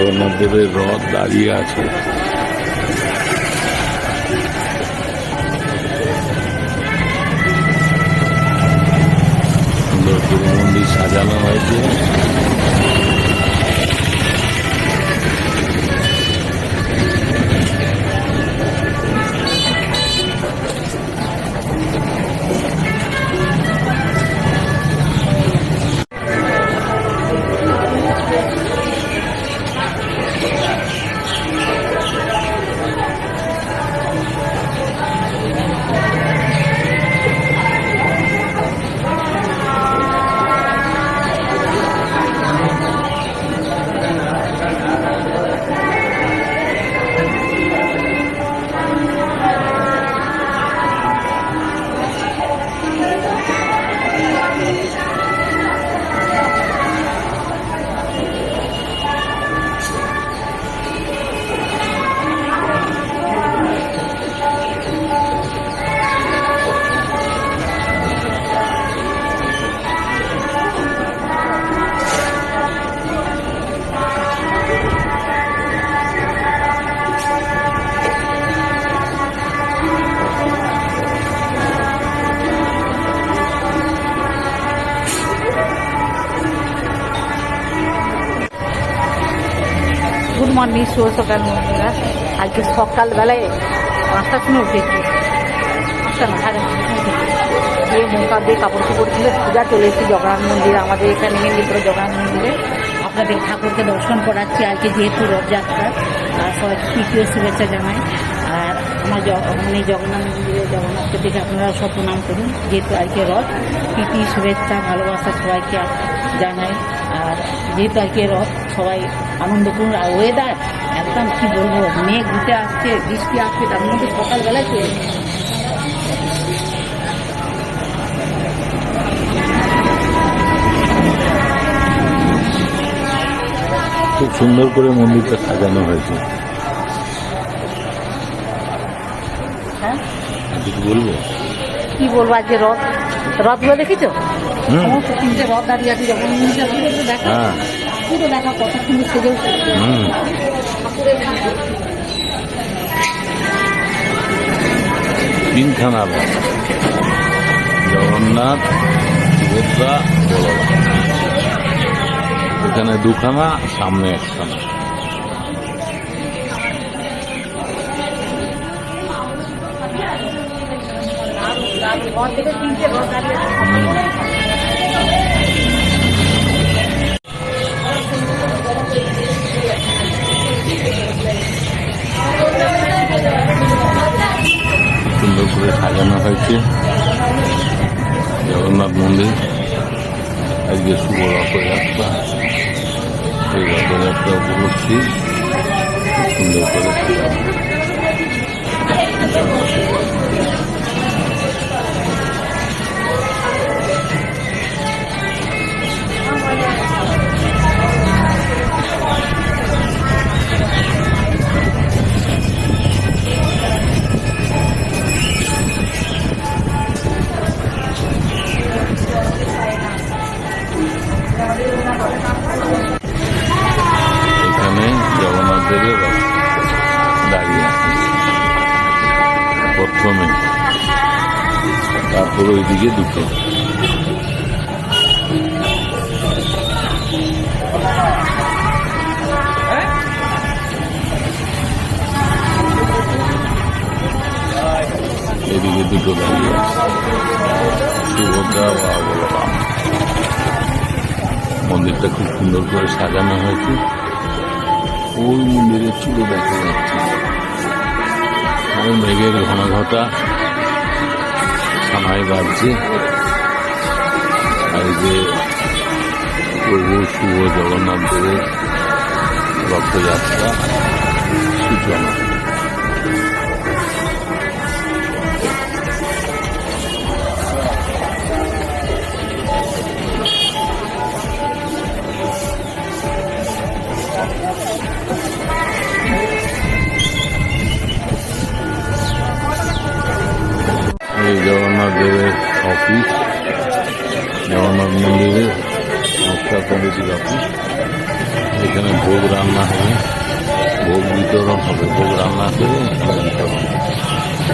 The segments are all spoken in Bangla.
জগন্নাথ দেবের রথ দাঁড়িয়ে আছে। সুন্দর করে মন্দির সাজানো হয়েছে। গুড মর্নিং, শুভ সকাল বন্ধুরা। আজকে সকালবেলায় 5টার সময় উঠেছি, 5টা না 5:30 দিয়ে মুখ হাত দিয়ে কাপড় চোপড় ছিল পূজা চলে এসেছি জগন্নাথ মন্দিরে। আমাদের এখানে মেদিনীপুর জগন্নাথ মন্দিরে আপনাদের ঠাকুরকে দর্শন করাচ্ছি। আজকে যেহেতু রথযাত্রা, আর সবাইকে তৃতীয় শুভেচ্ছা জানাই। আর আমার জগন্নাথ মন্দিরে জগন্নাথকে দেখে আপনারা সব প্রণাম করুন। যেহেতু আজকে রথ, প্রীতি শুভেচ্ছা ভালোবাসা সবাইকে জানাই। আর যেহেতু আজকে রথ, সবাই আনন্দ করুন। আর ওয়েদার একদম কী বলবো, মেঘ উঠে আসছে, বৃষ্টি আসছে, তার মধ্যে সকালবেলায় চলে খুব সুন্দর করে মন্দিরটা সাজানো হয়েছে। হ্যাঁ কিছু বলবো? কি বলবো, আজকে রথগুলো দেখেছো? সমস্ত 3টে রথ দাঁড়িয়ে আছে যখন দেখা, পুরো দেখা কত সুন্দর সেজে উঠেছে। তিনখানা রথ, জগন্নাথ, সুভদ্রা, বলরাম। এখানে দুখানা, সামনে একখানা। সুন্দর করে সাজানো হয়েছে জগন্নাথ মন্দির। আজকে শুভ রথযাত্রা, এই রথযাত্রা উপলক্ষে সুন্দর করে সাজানো। এখানে জগন্নাথ দেবের রথ দাঁড়িয়ে আছে প্রথমে, তারপর ওইদিকে দুটো। এদিকে দুটো দাঁড়িয়ে আছে, সুভদ্রা বা বলরাম। মন্দিরটা খুব সুন্দর করে সাজানো হয়েছে। ওই মন্দিরের চূড়ো দেখা যাচ্ছে, ওই মেঘের ঘন ঘটা সানাই বাজছে। আর যে প্রভু শুভ জগন্নাথ দেবের রথযাত্রা সূচনা। এই জগন্নাথ দেবের অফিস, জগন্নাথ মন্দিরের অফিস। পুরস্কার কমিটির অফিস। এখানে ভোগ রান্না হবে, ভোগ বিতরণ হবে, ভোগ রান্না করে এখানে বিতরণ হবে।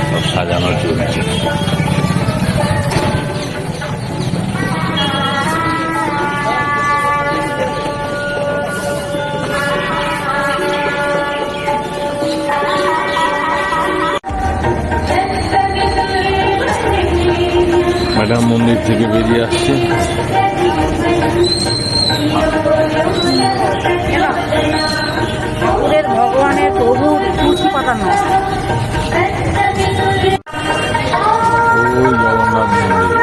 সব সাজানো চলছে। ম্যাডাম মন্দির থেকে বেরিয়ে আসছে। ঠাকুরের ভগবানের প্রভুর তুলসী পাতা নয়। ওই জগন্নাথ মন্দির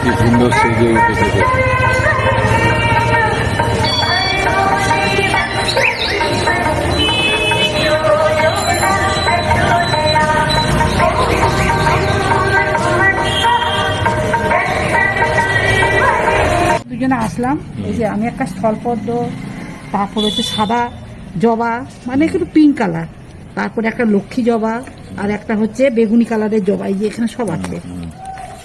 কি সুন্দর সেজে উঠেছে দেখুন। দুজনে আসলাম। এই যে আমি একটা স্থলপদ্ম, তারপর হচ্ছে সাদা জবা, মানে একটু পিঙ্ক কালার, তারপরে একটা লক্ষ্মী জবা, আর একটা হচ্ছে বেগুনি কালারের জবা। এই যে এখানে সব আছে,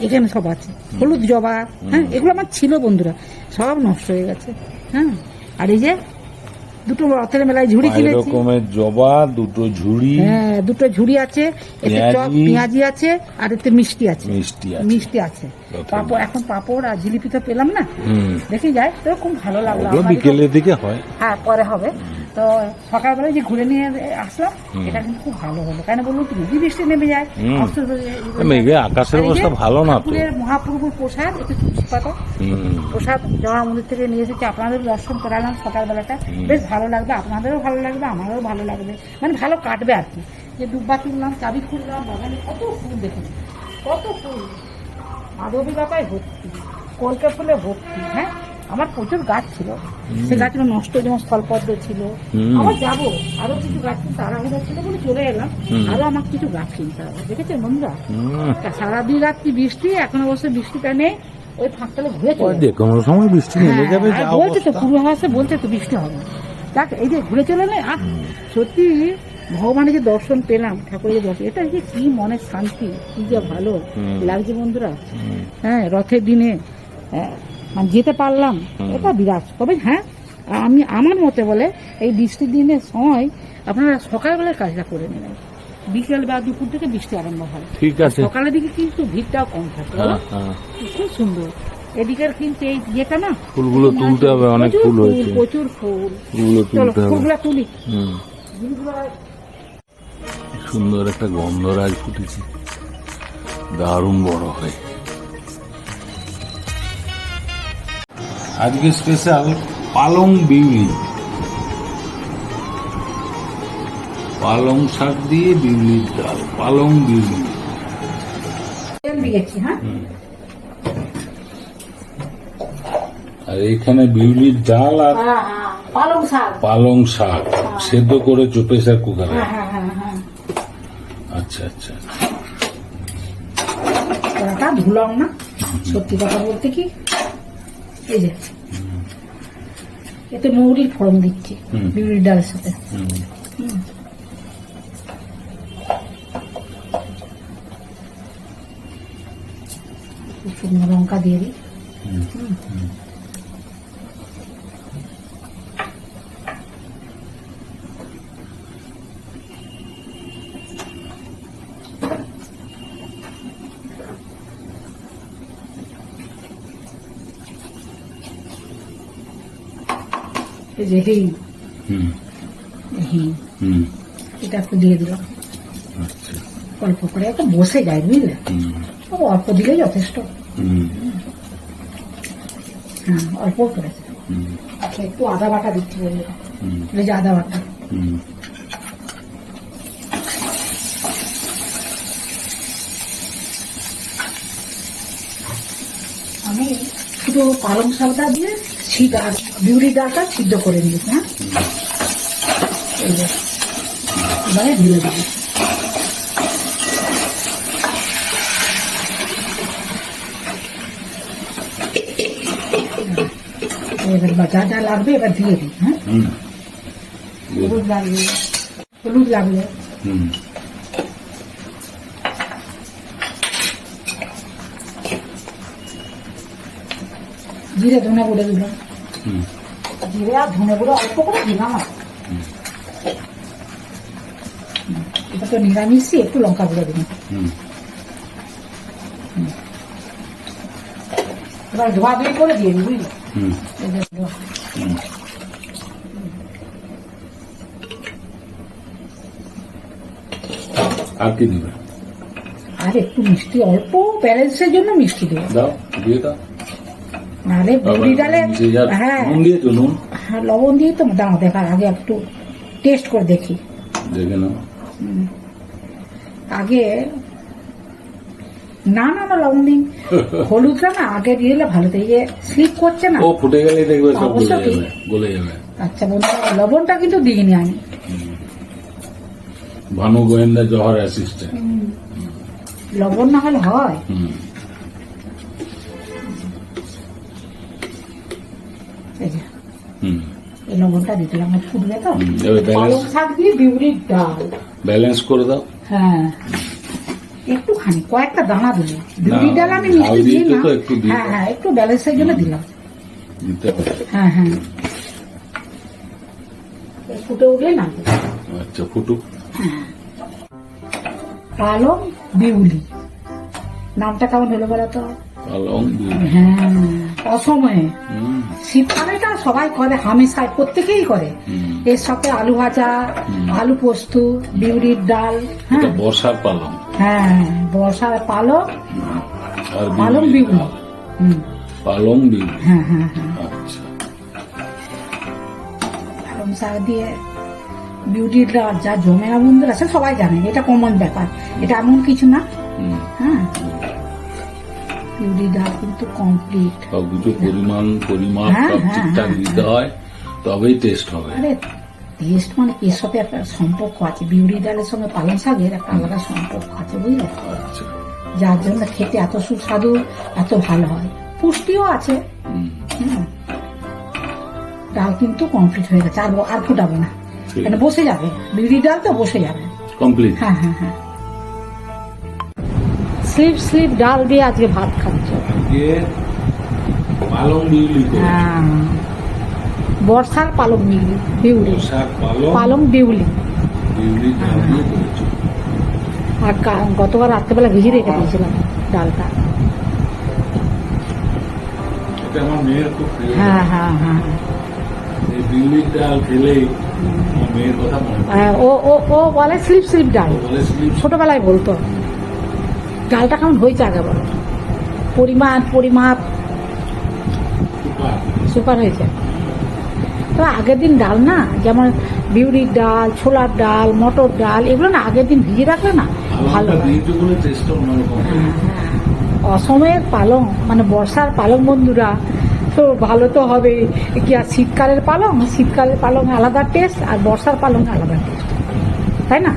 এখানে সব আছে, হলুদ জবা। হ্যাঁ, এগুলো আমার ছিল বন্ধুরা, সব নষ্ট হয়ে গেছে। হ্যাঁ, আর এই যে দুটো রথের মেলায় ঝুড়ি কিনেছি। রকমের জবা, দুটো ঝুড়ি। হ্যাঁ, দুটো ঝুড়ি আছে, এতে পেঁয়াজি আছে, আর এতে মিষ্টি আছে। মিষ্টি আছে, পাপড়। এখন পাপড় আর জিলিপি তো পেলাম না, দেখে যাই তো খুব ভালো লাগলো। বিকেলের দিকে হয়, হ্যাঁ পরে হবে। তো সকালবেলায় যে ঘুরে নিয়ে আসলাম, এটা কিন্তু খুব ভালো হলো। কেন বলুন তো, যদি বৃষ্টি নেমে যায়, মেঘে আকাশের অবস্থা ভালো না তো। মহাপ্রভুর প্রসাদ, একটু তুলসী পাতা প্রসাদ জগন্নাথ মন্দির থেকে নিয়ে এসেছি। আপনাদের দর্শন করালাম সকালবেলাটা, বেশ ভালো লাগবে, আপনাদেরও ভালো লাগবে, আমারও ভালো লাগবে, মানে ভালো কাটবে আর কি। যে দুব্বা তুললাম, চাবি খুললাম, বাগানে কত ফুল দেখুন, কত ফুল, মাধবী বাবায় ভর্তি, কলকে ফুলে ভর্তি। হ্যাঁ, আমার প্রচুর গাছ ছিল, সে গাছগুলো নষ্ট, যেমন স্থলপদ্ম ছিল। আবার যাবো, আরো কিছু গাছ কিনতে তাড়াহুড়ো ছিল বলে চলে এলাম, আরো আমার কিছু গাছ কিনতে হবে। দেখেছেন বন্ধুরা, সারাদিন রাত্রি বৃষ্টি, এখন অবশ্য বৃষ্টিটা নেই, ওই ফাঁকটালে ঘুরে চলে কোনো সময় বৃষ্টি নেমে যাবে। বলছে তো পূর্বাভাসে, বলছে তো বৃষ্টি হবে। দেখ, এই যে ঘুরে চলে নেই। আর সত্যি ভগবানের যে দর্শন পেলাম, ঠাকুরের যে দর্শন, এটা যে কি মনের শান্তি, কি যে ভালো লাগছে বন্ধুরা। হ্যাঁ, রথের দিনে মানে যেতে পারলাম, এটা বিরাট। তবে হ্যাঁ, আমি আমার মতে বলে এই বৃষ্টির দিনের সময় আপনারা সকালবেলার কাজটা করে নেবেন, বিকেল বা দুপুর থেকে বৃষ্টি আরম্ভ হয়। ঠিক আছে, সকালের দিকে কিন্তু ভিড়টাও কম থাকে। খুব সুন্দর এদিকের, কিন্তু এই ইয়েটা না, ফুলগুলো তুলতে হবে, অনেক ফুল হয়েছে, প্রচুর ফুল। চলো ফুলগুলো তুলি। সুন্দর একটা গন্ধরাজ ফুটেছে, দারুণ বড় হয়। আজকে স্পেশাল পালং বিউলি, পালং শাক দিয়ে বিউলির ডাল, পালং বিউলি। আর এখানে বিউলির ডাল আর পালং শাক সেদ্ধ করে প্রেসার কুকারে। আচ্ছা আচ্ছা, ধুলাম না, সত্যি কথা বলতে কি, এই যে এতে মৌরির ফোড়ন দিচ্ছি বিউলির ডালের সাথে। শুকনো লঙ্কা দিয়ে দিই। এই যে হিং, এটা একটু দিয়ে দিলাম, অল্প করে, একটা বসে যায় বুঝলে, অল্প দিলেই যথেষ্ট। হ্যাঁ, অল্প করেছে। একটু আদা বাটা দিচ্ছি বন্ধুরা, এই যে আদা বাটা। আমি শুধু পালং শাকটা দিয়ে বিউলির ডালটা সিদ্ধ করে নিয়েছি। হ্যাঁ, এই যে এবারে ধীরে ধীরে এবার যা যা লাগবে এবার দিয়ে দিই। হ্যাঁ, হলুদ লাগবে, হলুদ লাগবে, জিরে ধনে করে দিলাম, হুম জিরে আর ধনে গুঁড়ো অল্প করে দিলাম আর এটা তো নিরামিষই, একটু লঙ্কা গুঁড়ো দিলাম। হুম এবার ধোয়াধুয়ি করে দিয়ে দিই, বুঝলি? হুম এই যে হুম। আর কি দিবে? আর একটু মিষ্টি, অল্প ব্যালেন্সের জন্য মিষ্টি দেবো, দাও, দিয়ে দাও। নাহলে বুড়ি ডালে হ্যাঁ নুন দিয়ে তো, নুন হ্যাঁ লবণ দিয়ে তো দাও। দেখার আগে একটু টেস্ট করে দেখি দেখে নাও। আগে। না না না লবণ দিন, হলুদটা না আগে দিয়ে দিলে ভালো। তো এই যে স্লিপ করছে না, ও ফুটে গেলে দেখবে সব গলে অবশ্য যাবে, ঠিক। গলে যাবে। আচ্ছা বন্ধুরা, লবণটা কিন্তু দিইনি আমি। ভানু গোয়েন্দা জহর অ্যাসিস্ট্যান্ট। লবণ না হলে হয়? এই যে এই লবণটা দিতে আমার ফুটবে তো। এবার পালং ব্যালেন্স শাক দিয়ে বিউলির ডাল, ব্যালেন্স করে দাও। হ্যাঁ একটুখানি কয়েকটা দানা দিলে। বিউলির ডাল আমি ঝাল মিষ্টি দিই দিয়েছো না। তো, একটু দিয়ে হ্যাঁ হ্যাঁ একটু ব্যালেন্সের জন্য দিলাম। দিতে হবে। হ্যাঁ হ্যাঁ এই ফুটে উঠলে না। আচ্ছা, ফুটুক। পালং বিউলি নামটা কেমন হলো বলো তো? পালং দিয়ে। হ্যাঁ অসময়ে হুম, শীতকালে তো সবাই করে, হামেশায় প্রত্যেকেই করে। হুম। এর সাথে আলু ভাজা, আলু পোস্ত, বিউলির ডাল। হ্যাঁ এটা বর্ষার পালং হ্যাঁ বর্ষার পালক, আর পালং বিউলি। হুম পালং বিউলি। হ্যাঁ হ্যাঁ হ্যাঁ আচ্ছা, পালং শাক দিয়ে বিউলির ডাল যা জমে না বন্ধুরা, সে সবাই জানে, এটা কমন ব্যাপার, এটা এমন কিছু না। হুম। হ্যাঁ বিউলির ডাল কিন্তু কমপ্লিট। সবকিছু পরিমাপ হ্যাঁ, সব হ্যাঁ, ঠিকঠাক হ্যাঁ, দিতে হয়, তবেই টেস্ট হবে। আরে টেস্ট মানে এর সাথে একটা সম্পর্ক আছে, বিউলি ডালের সঙ্গে পালং শাকের একটা আলাদা সম্পর্ক আছে, বুঝলে? আচ্ছা। যার জন্য খেতে এত সুস্বাদু, এত ভালো হয়, পুষ্টিও আছে। হুম, হুম। ডাল কিন্তু কমপ্লিট হয়ে গেছে, আর ফুটাবো না, ঠিক মানে বসে যাবে, বিউলি ডাল তো বসে যাবে। কমপ্লিট। হ্যাঁ হ্যাঁ হ্যাঁ স্লিপ ডাল দিয়ে আজকে ভাত খাচ্ছে। দিয়ে পালং বিউলি করে। হ্যাঁ বর্ষার পালং বিউলি, বর্ষার পালং পালং বিউলি। বিউলি ডাল দিয়ে করেছো। আর গতবার রাত্রেবেলা ভিজিয়ে রেখে দিয়েছিলাম ডালটা। এটা আমার মেয়ের খুব প্রিয়। হ্যাঁ হ্যাঁ হ্যাঁ এই বিউলির ডাল খেলেই আমার মেয়ের কথা মনে পড়ে। হ্যাঁ, ও বলে স্লিপ ডাল, ও বলে স্লিপ। ছোটবেলায় বলতো। ডালটা কেমন হয়েছে আগে বলো? পরিমাপ সুপার হয়েছে। তো আগের দিন ডাল না, যেমন বিউলির ডাল, ছোলার ডাল, মটর ডাল, এগুলো না আগের দিন ভিজিয়ে রাখলে না ভালো হয়। হ্যাঁ, হ্যাঁ। অসময়ের পালং মানে বর্ষার পালং বন্ধুরা, তো ভালো তো হবে কি। আর শীতকালের পালং আলাদা টেস্ট, আর বর্ষার পালং আলাদা টেস্ট, তাই না?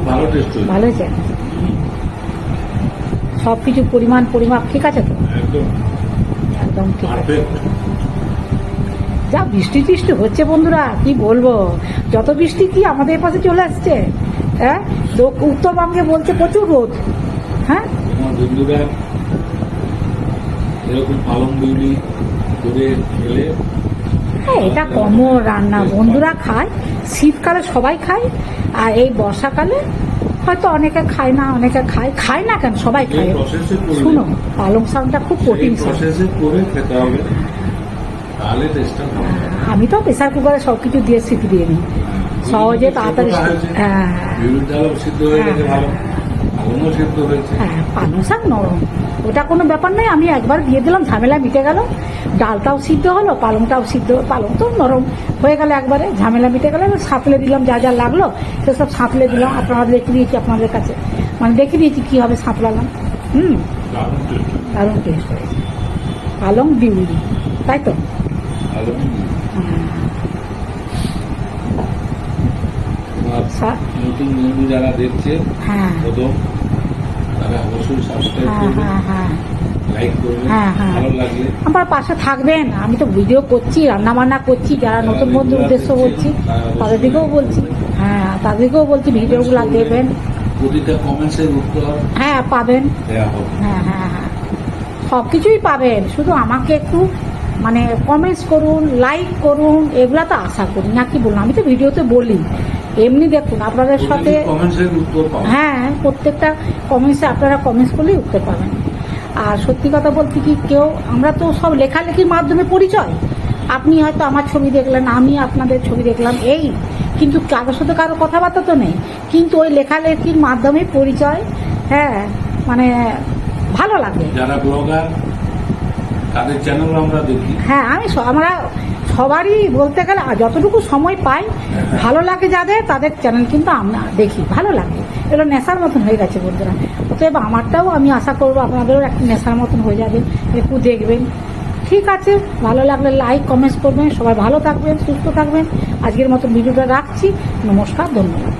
ভালো টেস্ট হয়েছে। ভালো হয়েছে সবকিছু পরিমাপ ঠিক আছে তো? একদম একদম ঠিক আছে। পারফেক্ট। যা বৃষ্টি টিষ্টি হচ্ছে বন্ধুরা, কি বলবো, যত বৃষ্টি কি আমাদের পাশে চলে আসছে। হ্যাঁ উত্তরবঙ্গে বলছে প্রচুর রোদ। হ্যাঁ আমার বন্ধুরা এরকম পালং বিউলি করে খেলে হ্যাঁ এটা কমন রান্না বন্ধুরা, খায় শীতকালে সবাই খায়, আর এই বর্ষাকালে হয়তো অনেকে খায় না, অনেকে খায় না কেন, সবাই খায়। প্রসেসে করে শুনো পালং শাকটা খুব প্রোটিন শাক। প্রসেসে করে খেতে হবে, তাহলে টেস্টটা ভালো হবে। আমি তো প্রেসার কুকারে সবকিছু দিয়ে সিটি দিয়ে নিই, সহজে তাড়াতাড়ি। হ্যাঁ বিউলির ডালও সিদ্ধ হয়ে গেছে ভালো, পালংও সিদ্ধ হয়েছে। হ্যাঁ পালং শাক নরম, ওটা কোনো ব্যাপার নয়। আমি একবার দিয়ে দিলাম, ঝামেলা মিটে গেল, ডালটাও সিদ্ধ হলো, পালংটাও সিদ্ধ, পালং তো নরম হয়ে গেল একবারে, ঝামেলা মিটে গেল। এবার সাঁতলে দিলাম, যা যা লাগলো সেসব সাঁতলে দিলাম। আপনারা দেখে দিয়েছি আপনাদের কাছে, মানে দেখে দিয়েছি কীভাবে সাঁতলালাম। দারুণ টেস্ট। দারুণ টেস্ট হয়েছে পালং বিউলি, তাই তো? পালং বিউলি। আর নতুন বন্ধু যারা দেখছে হ্যাঁ প্রথম, তারা অবশ্যই সাবস্ক্রাইব হ্যাঁ করবেন, হ্যাঁ হ্যাঁ লাইক করবেন, হ্যাঁ, হ্যাঁ। ভালো লাগলে। আমার পাশে থাকবেন। আমি তো ভিডিও করছি, রান্না বান্না করছি, যারা নতুন বন্ধুর উদ্দেশ্য বলছি তাদেরকেও বলছি। হ্যাঁ তাদেরকেও বলছি ভিডিওগুলো দেখবেন। প্রতিটা কমেন্টসের উত্তর হ্যাঁ পাবেন। দেওয়া হবে। হ্যাঁ হ্যাঁ হ্যাঁ সব কিছুই পাবেন, শুধু আমাকে একটু মানে কমেন্টস করুন, লাইক করুন, এগুলা তো আশা করি না, কি বলুন, আমি তো ভিডিওতে বলি। এমনি দেখুন আপনাদের সাথে, কমেন্টসের উত্তর পাবো। হ্যাঁ প্রত্যেকটা কমেন্টসে আপনারা কমেন্টস করলেই উঠতে পাবেন। আর সত্যি কথা বলতে কি, কেউ আমরা তো সব লেখালেখির মাধ্যমে পরিচয়, আপনি হয়তো আমার ছবি দেখলেন, আমি আপনাদের ছবি দেখলাম, এই কিন্তু কারোর সাথে কারো কথাবার্তা তো নেই, কিন্তু ওই লেখালেখির মাধ্যমে পরিচয়। হ্যাঁ মানে ভালো লাগে। যারা ব্লগার তাদের চ্যানেল আমরা দেখি। হ্যাঁ আমরা সবারই বলতে গেলে যতটুকু সময় পাই, ভালো লাগে যাদের, তাদের চ্যানেল কিন্তু আমরা দেখি, ভালো লাগে। এগুলো নেশার মতন হয়ে গেছে বন্ধুরা। অতএব আমারটাও আমি আশা করবো আপনাদেরও একটা নেশার মতন হয়ে যাবে, একটু দেখবেন। ঠিক আছে, ভালো লাগলে লাইক কমেন্টস করবেন। সবাই ভালো থাকবেন, সুস্থ থাকবেন। আজকের মতো ভিডিওটা রাখছি। নমস্কার, ধন্যবাদ।